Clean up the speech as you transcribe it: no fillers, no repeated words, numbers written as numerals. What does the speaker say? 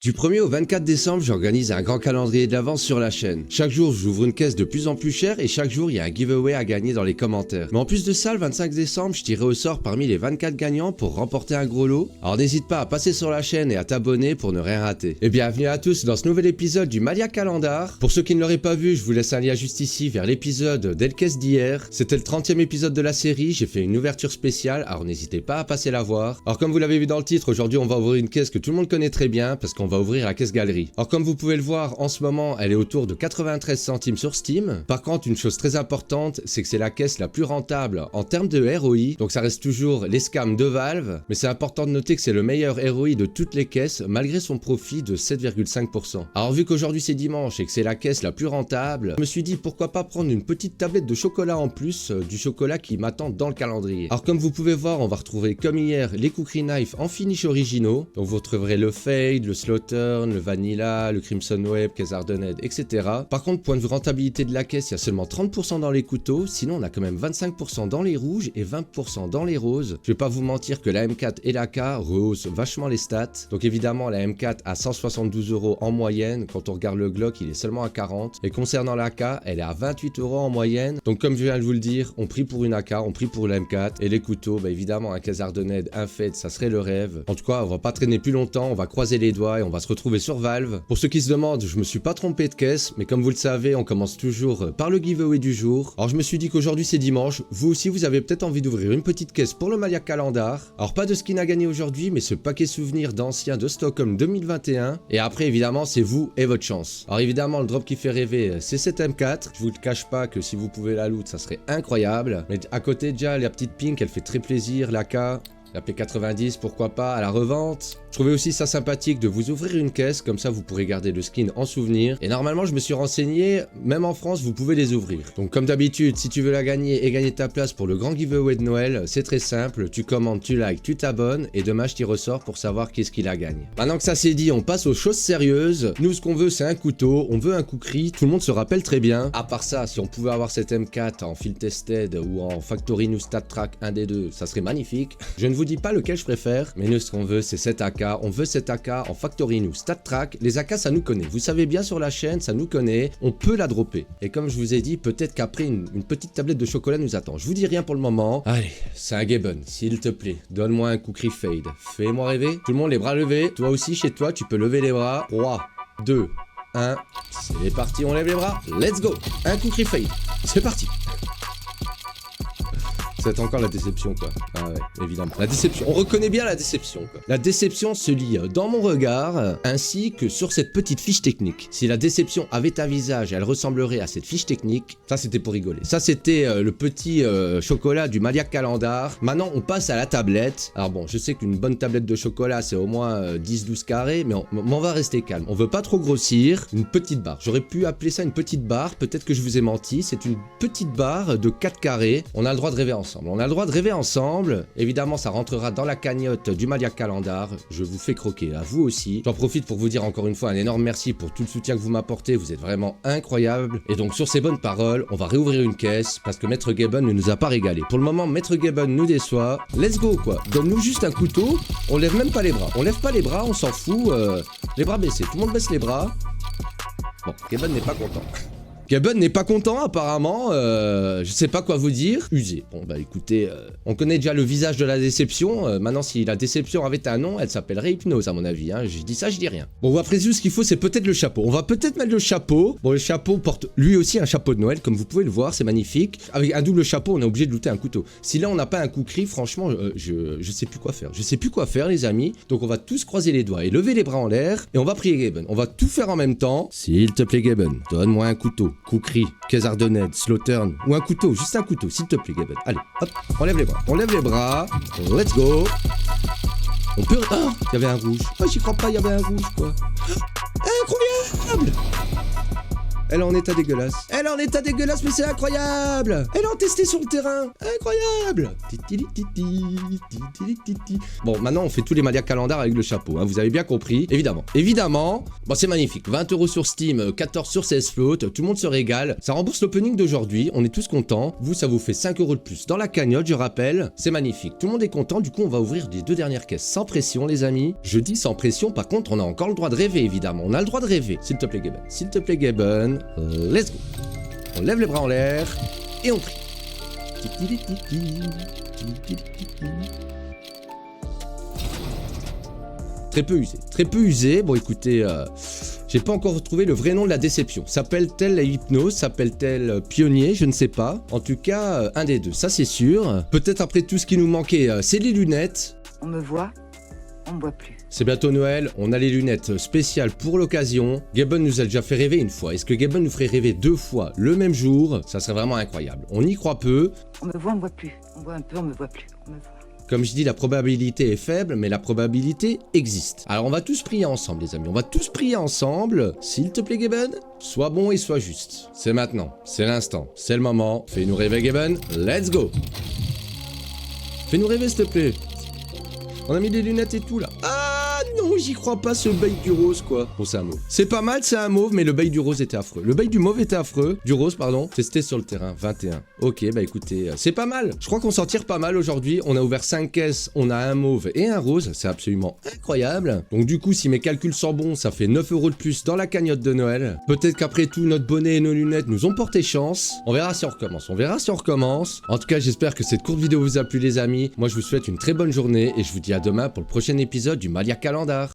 Du 1er au 24 décembre, j'organise un grand calendrier de l'avance sur la chaîne. Chaque jour, j'ouvre une caisse de plus en plus chère et chaque jour, il y a un giveaway à gagner dans les commentaires. Mais en plus de ça, le 25 décembre, je tirerai au sort parmi les 24 gagnants pour remporter un gros lot. Alors n'hésite pas à passer sur la chaîne et à t'abonner pour ne rien rater. Et bienvenue à tous dans ce nouvel épisode du Malia Calendar. Pour ceux qui ne l'auraient pas vu, je vous laisse un lien juste ici vers l'épisode d'Elkes d'hier. C'était le 30e épisode de la série, j'ai fait une ouverture spéciale, alors n'hésitez pas à passer la voir. Alors comme vous l'avez vu dans le titre, aujourd'hui on va ouvrir une caisse que tout le monde connaît très bien parce qu'on va ouvrir la caisse galerie. Alors comme vous pouvez le voir, en ce moment, elle est autour de 93 centimes sur Steam. Par contre, une chose très importante, c'est que c'est la caisse la plus rentable en termes de ROI. Donc ça reste toujours les scams de Valve, mais c'est important de noter que c'est le meilleur ROI de toutes les caisses, malgré son profit de 7,5%. Alors vu qu'aujourd'hui c'est dimanche et que c'est la caisse la plus rentable, je me suis dit pourquoi pas prendre une petite tablette de chocolat en plus, du chocolat qui m'attend dans le calendrier. Alors comme vous pouvez voir, on va retrouver comme hier les Cookery Knife en finish originaux. Donc vous retrouverez le Fade, le Slow Turn, le Vanilla, le Crimson Web, Caisse Ardennais, etc. Par contre, point de vue rentabilité de la caisse, il y a seulement 30% dans les couteaux, sinon on a quand même 25% dans les rouges et 20% dans les roses. Je vais pas vous mentir que la M4 et la K rehaussent vachement les stats. Donc évidemment, la M4 à 172 € en moyenne, quand on regarde le Glock, il est seulement à 40. Et concernant la K, elle est à 28 € en moyenne. Donc comme je viens de vous le dire, on prie pour une AK, on prie pour la M4. Et les couteaux, bah évidemment, un Caisse Ardennais, un Fade, ça serait le rêve. En tout cas, on va pas traîner plus longtemps, on va croiser les doigts et on va se retrouver sur Valve. Pour ceux qui se demandent, je me suis pas trompé de caisse, mais comme vous le savez, on commence toujours par le giveaway du jour. Alors je me suis dit qu'aujourd'hui c'est dimanche, vous aussi vous avez peut-être envie d'ouvrir une petite caisse pour le Malia Calendar. Alors pas de skin à gagner aujourd'hui, mais ce paquet souvenir d'anciens de Stockholm 2021. Et après évidemment c'est vous et votre chance. Alors évidemment le drop qui fait rêver c'est cette M4. Je vous le cache pas que si vous pouvez la loot ça serait incroyable. Mais à côté déjà la petite pink elle fait très plaisir, la K. La P90, pourquoi pas, à la revente. Je trouvais aussi ça sympathique de vous ouvrir une caisse, comme ça vous pourrez garder le skin en souvenir. Et normalement, je me suis renseigné, même en France, vous pouvez les ouvrir. Donc comme d'habitude, si tu veux la gagner et gagner ta place pour le grand giveaway de Noël, c'est très simple. Tu commandes, tu likes, tu t'abonnes, et demain je t'y ressors pour savoir qu'est-ce qui la gagne. Maintenant que ça c'est dit, on passe aux choses sérieuses. Nous, ce qu'on veut, c'est un couteau, on veut un Cookery, tout le monde se rappelle très bien. À part ça, si on pouvait avoir cette M4 en field tested ou en factory ou stat track, un des deux, ça serait magnifique. Je ne vous dis pas lequel je préfère, mais nous ce qu'on veut c'est cette AK, on veut cette AK en factory ou stat track. Les AK ça nous connaît, vous savez bien sur la chaîne, ça nous connaît, on peut la dropper. Et comme je vous ai dit, peut-être qu'après une petite tablette de chocolat nous attend. Je vous dis rien pour le moment. Allez, c'est un Gaben, s'il te plaît, donne-moi un Cookery Fade. Fais-moi rêver. Tout le monde les bras levés, toi aussi chez toi tu peux lever les bras. 3, 2, 1, c'est parti, on lève les bras, let's go. Un Cookery Fade, c'est parti. C'est encore la déception quoi. Ah ouais, évidemment. La déception. On reconnaît bien la déception quoi. La déception se lit dans mon regard ainsi que sur cette petite fiche technique. Si la déception avait un visage, elle ressemblerait à cette fiche technique. Ça c'était pour rigoler. Ça c'était le petit chocolat du Malia Calendar. Maintenant on passe à la tablette. Alors bon, je sais qu'une bonne tablette de chocolat c'est au moins 10-12 carrés, mais on va rester calme. On veut pas trop grossir. Une petite barre. J'aurais pu appeler ça une petite barre. Peut-être que je vous ai menti. C'est une petite barre de 4 carrés. On a le droit de rêver ensemble. On a le droit de rêver ensemble. Évidemment, ça rentrera dans la cagnotte du Malia Calendar. Je vous fais croquer, à vous aussi. J'en profite pour vous dire encore une fois un énorme merci pour tout le soutien que vous m'apportez. Vous êtes vraiment incroyable. Et donc, sur ces bonnes paroles, on va réouvrir une caisse parce que Maître Gaben ne nous a pas régalé. Pour le moment, Maître Gaben nous déçoit. Let's go, quoi. Donne-nous juste un couteau. On lève même pas les bras. On lève pas les bras, on s'en fout. Les bras baissés. Tout le monde baisse les bras. Bon, Gaben n'est pas content. Gaben n'est pas content apparemment, je sais pas quoi vous dire. Usé. Bon bah écoutez, on connaît déjà le visage de la déception. Maintenant si la déception avait un nom, elle s'appellerait Hypnose à mon avis. Hein. Je dis ça, je dis rien. Bon après tout ce qu'il faut c'est peut-être le chapeau. On va peut-être mettre le chapeau. Bon le chapeau porte lui aussi un chapeau de Noël comme vous pouvez le voir, c'est magnifique. Avec un double chapeau on est obligé de looter un couteau. Si là on n'a pas un Cookery, franchement je sais plus quoi faire. Je sais plus quoi faire les amis. Donc on va tous croiser les doigts et lever les bras en l'air. Et on va prier Gaben. On va tout faire en même temps. S'il te plaît Gaben, donne-moi un couteau. Cookery, Caisse Ardennais, Slow Turn ou un couteau, juste un couteau, s'il te plaît, Gaben. Allez, hop, on lève les bras, let's go. On peut... Ah, il y avait un rouge. Oh, j'y crois pas, il y avait un rouge, quoi. Incroyable. Elle est en état dégueulasse. Elle est en état dégueulasse, mais c'est incroyable. Elle est en testé sur le terrain. Incroyable. Bon, maintenant, on fait tous les Malia calendars avec le chapeau. Hein, vous avez bien compris. Évidemment. Évidemment. Bon, c'est magnifique. 20 € sur Steam, 14 sur CS Float. Tout le monde se régale. Ça rembourse l'opening d'aujourd'hui. On est tous contents. Vous, ça vous fait 5 € de plus dans la cagnotte, je rappelle. C'est magnifique. Tout le monde est content. Du coup, on va ouvrir les 2 dernières caisses sans pression, les amis. Je dis sans pression. Par contre, on a encore le droit de rêver, évidemment. On a le droit de rêver. S'il te plaît, Gaben. S'il te plaît, Gaben. Let's go. On lève les bras en l'air et on prie. Très peu usé. Très peu usé. Bon, écoutez, j'ai pas encore retrouvé le vrai nom de la déception. S'appelle-t-elle la hypnose? S'appelle-t-elle pionnier? Je ne sais pas. En tout cas, un des deux, ça c'est sûr. Peut-être après tout ce qui nous manquait, c'est les lunettes. On me voit, on me voit plus. C'est bientôt Noël, on a les lunettes spéciales pour l'occasion. Gaben nous a déjà fait rêver une fois. Est-ce que Gaben nous ferait rêver 2 fois le même jour? Ça serait vraiment incroyable. On y croit peu. On me voit, on me voit plus. On voit un peu, on me voit plus. On me voit. Comme je dis, la probabilité est faible, mais la probabilité existe. Alors on va tous prier ensemble, les amis. On va tous prier ensemble. S'il te plaît, Gaben, sois bon et sois juste. C'est maintenant, c'est l'instant, c'est le moment. Fais-nous rêver, Gaben. Let's go. Fais-nous rêver, s'il te plaît. On a mis des lunettes et tout, là. Ah non, j'y crois pas, ce bail du rose, quoi. Bon, c'est un mauve. C'est pas mal, c'est un mauve, mais le bail du rose était affreux. Le bail du mauve était affreux. Du rose, pardon. Testé sur le terrain, 21. Ok, bah écoutez, c'est pas mal. Je crois qu'on s'en tire pas mal aujourd'hui. On a ouvert 5 caisses, on a un mauve et un rose. C'est absolument incroyable. Donc du coup, si mes calculs sont bons, ça fait 9 € de plus dans la cagnotte de Noël. Peut-être qu'après tout, notre bonnet et nos lunettes nous ont porté chance. On verra si on recommence. On verra si on recommence. En tout cas, j'espère que cette courte vidéo vous a plu, les amis. Moi, je vous souhaite une très bonne journée et je vous dis à demain pour le prochain épisode du Malia Calendar.